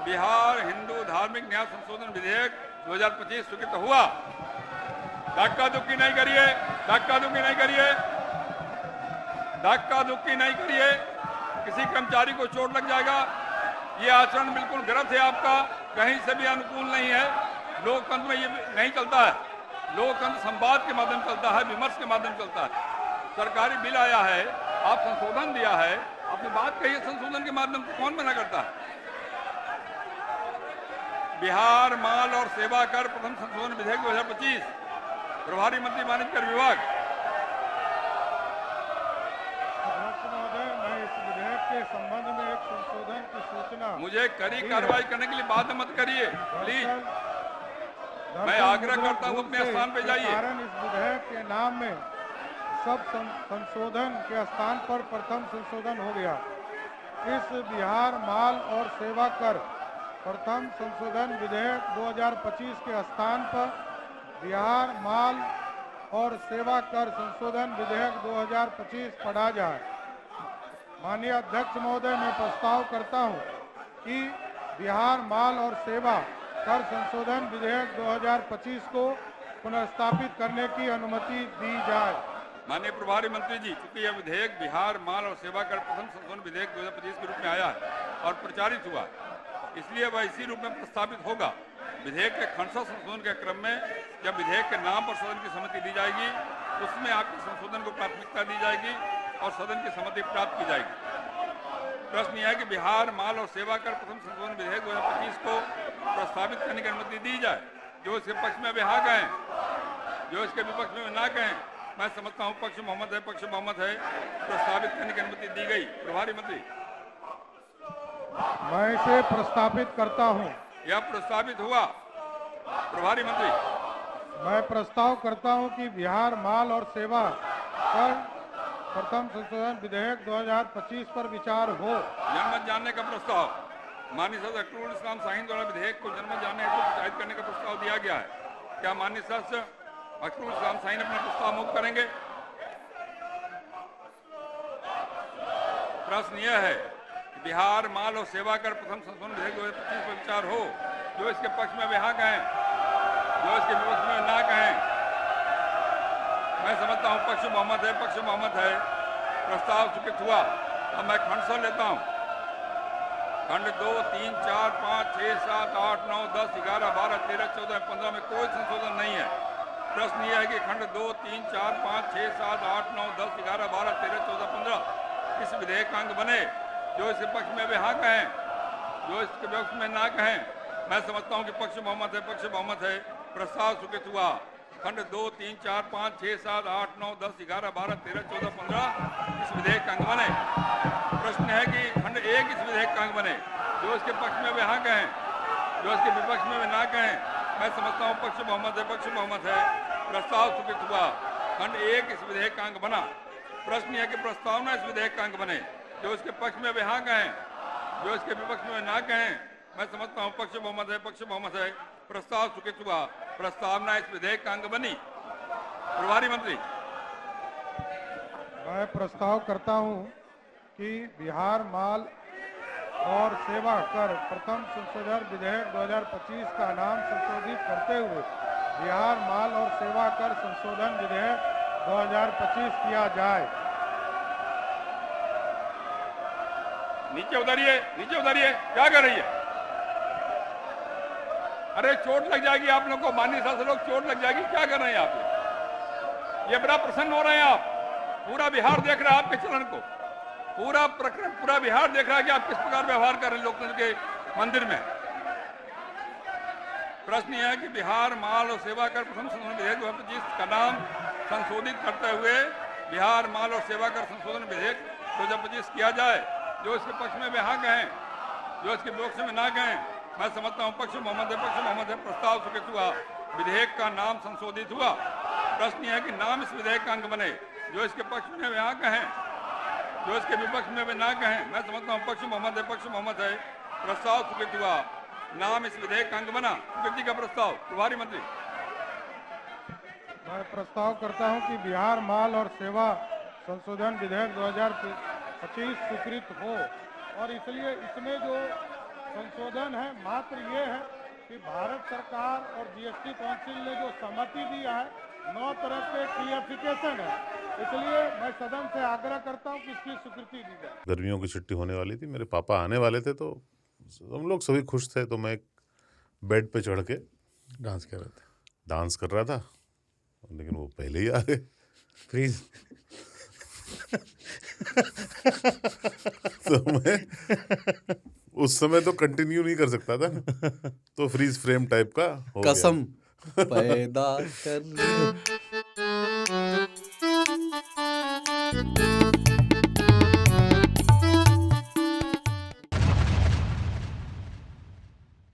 बिहार हिंदू धार्मिक न्याय संशोधन विधेयक 2025 स्वीकृत हुआ। धक्का दुक्की नहीं करिए, धक्का दुक्की नहीं करिए, धक्का दुक्की नहीं करिए, किसी कर्मचारी को चोट लग जाएगा। ये आचरण बिल्कुल गलत है आपका, कहीं से भी अनुकूल नहीं है। लोकतंत्र में ये नहीं चलता है। लोकतंत्र संवाद के माध्यम चलता है, विमर्श के माध्यम चलता है। सरकारी बिल आया है, आप संशोधन दिया है, अपनी बात कही संशोधन के माध्यम से, कौन मना करता है? बिहार माल और सेवा कर प्रथम संशोधन विधेयक 2025, प्रभारी मंत्री वाणिज्य कर विभाग। अध्यक्ष महोदय, मैं इस विधेयक के संबंध में एक संशोधन की सूचना मुझे कड़ी कार्रवाई करने के लिए बाध्य मत करिए प्लीज। मैं आग्रह करता हूं अपने स्थान पे जाइए। कारण इस विधेयक के नाम में सब संशोधन के स्थान पर प्रथम संशोधन हो गया। इस बिहार माल और सेवा कर प्रथम संशोधन विधेयक 2025 के स्थान पर बिहार माल और सेवा कर संशोधन विधेयक 2025 पढ़ा जाए। माननीय अध्यक्ष महोदय, मैं प्रस्ताव करता हूं कि बिहार माल और सेवा कर संशोधन विधेयक 2025 को पुनर्स्थापित करने की अनुमति दी जाए। माननीय प्रभारी मंत्री जी, क्योंकि यह विधेयक बिहार माल और सेवा कर प्रथम संशोधन विधेयक 2025 के रूप में आया है और प्रचारित हुआ, इसलिए वह इसी रूप में प्रस्तावित होगा। विधेयक के खंडशः संशोधन के क्रम में जब विधेयक के नाम पर सदन की सहमति दी जाएगी, उसमें आपके संशोधन को प्राथमिकता दी जाएगी और सदन की सहमति प्राप्त की जाएगी। प्रश्न यह है कि बिहार माल और सेवा कर प्रथम संशोधन विधेयक 2025 को प्रस्तावित करने की अनुमति दी जाए। जो इसके पक्ष में वे हाँ कहें, जो इसके विपक्ष में ना कहें। मैं समझता हूँ पक्ष मोहम्मद है, पक्ष मोहम्मद है, प्रस्तावित करने की अनुमति दी गई। प्रभारी मंत्री, मैं इसे प्रस्तावित करता हूं। यह प्रस्तावित हुआ। प्रभारी मंत्री, मैं प्रस्ताव करता हूं कि बिहार माल और सेवा कर प्रथम संशोधन विधेयक 2025 पर विचार हो। जनमत जानने का प्रस्ताव। माननीय सदस्य अख्तरुल इस्लाम शाहीन द्वारा विधेयक को जनमत जानने हेतु प्रचारित करने का प्रस्ताव दिया गया है। क्या माननीय सदस्य अख्तरुल इस्लाम शाहीन अपना प्रस्ताव मुक्त करेंगे? प्रश्न यह है कि बिहार माल और सेवा कर प्रथम संशोधन विधेयक 2025 पर विचार हो। जो इसके पक्ष में वे हाँ कहें, जो इसके विपक्ष में ना कहें। मैं समझता हूँ पक्ष मोहम्मद है, पक्ष मोहम्मद है, प्रस्ताव स्वीकृत हुआ। अब मैं खंड लेता हूँ। खंड 2, 3, 4, 5, 6, 7, 8, 9, 10, 11, 12, 13, 14, 15 में कोई संशोधन नहीं है। प्रश्न यह है कि खंड 2, 3, 4, 5, 6, 7, 8, 9, 10, 11, 12, 13, 14, 15 इस विधेयक का अंग बने। जो इसके पक्ष में वे हाँ कहें, जो इसके पक्ष में ना कहें। मैं समझता हूँ कि पक्ष मोहम्मद है, पक्ष मोहम्मद है, प्रस्ताव स्वीकृत हुआ। खंड 2, 3, 4, 5, 6, 7, 8, 9, 10, 11, 12, 13, 14, 15 इस विधेयक का अंग बने। प्रश्न है कि खंड 1 इस विधेयक का अंग बने। जो इसके पक्ष में वे हाँ कहें, जो इसके विपक्ष में वे ना कहें। मैं समझता हूँ पक्ष मोहम्मद है, पक्ष मोहम्मद है, प्रस्ताव स्वीकृत हुआ। खंड 1 इस विधेयक का अंग बना। प्रश्न यह कि प्रस्तावना इस विधेयक का अंग बने। जो इसके पक्ष में वे हाँ कहें, जो इसके विपक्ष में ना कहें। मैं समझता हूँ पक्ष मोहम्मद है, पक्ष मोहम्मद है, प्रस्ताव स्वीकृत हुआ। प्रस्तावना इस विधेयक का अंग बनी। प्रभारी मंत्री, मैं प्रस्ताव करता हूं कि बिहार माल और सेवा कर प्रथम संशोधन विधेयक 2025 का नाम संशोधित करते हुए बिहार माल और सेवा कर संशोधन विधेयक 2025 किया जाए। नीचे उतरिए, नीचे उतरिए, क्या कर रही है? अरे चोट लग जाएगी आप लोग को, माननीय सदस्य लोग, चोट लग जाएगी। क्या कर रहे हैं आप? ये बड़ा प्रसन्न हो रहे हैं आप। पूरा बिहार देख रहा है आपके चलन को। पूरा प्रकरण, पूरा बिहार देख रहा है कि आप किस प्रकार व्यवहार कर रहे हैं लोकतंत्र के मंदिर में। प्रश्न यह है कि बिहार माल और सेवा कर प्रथम संशोधन विधेयक 2025 का नाम संशोधित करते हुए बिहार माल और सेवा कर संशोधन विधेयक 2025 किया जाए। जो इसके पक्ष में वे हाँ कहें, जो इसके विपक्ष में ना कहें। मैं समझता हूँ पक्ष मोहम्मद है, पक्ष मोहम्मद है, प्रस्ताव स्वीकृत हुआ। विधेयक का नाम संशोधित हुआ। प्रश्न यह है कि नाम इस विधेयक का अंग बने। जो इसके पक्ष में वे हाँ कहें, जो इसके विपक्ष में वे ना कहें। मैं समझता हूँ पक्ष मोहम्मद है, पक्ष मोहम्मद है, प्रस्ताव स्वीकृत हुआ। नाम इस विधेयक का अंग बना। स्वीकृति का प्रस्ताव। प्रभारी मंत्री, मैं प्रस्ताव करता हूं कि बिहार माल और सेवा संशोधन विधेयक 2025 स्वीकृत हो। और इसलिए इसमें जो संशोधन है मात्र ये है कि भारत सरकार और जीएसटी काउंसिल ने जो सहमति दिया है 9 तरह के क्लियरिफिकेशन है, इसलिए मैं सदन से आग्रह करता हूं कि इसकी स्वीकृति दी जाए। गर्मियों की छुट्टी होने वाली थी, मेरे पापा आने वाले थे, तो हम लोग सभी खुश थे। तो मैं बेड पे चढ़ के डांस कर रहे थे, डांस कर रहा था, लेकिन वो पहले ही आ गए। फ्रीज। तो मैं उस समय तो कंटिन्यू नहीं कर सकता था ना, तो फ्रीज फ्रेम टाइप का हो गया। कसम पैदा कर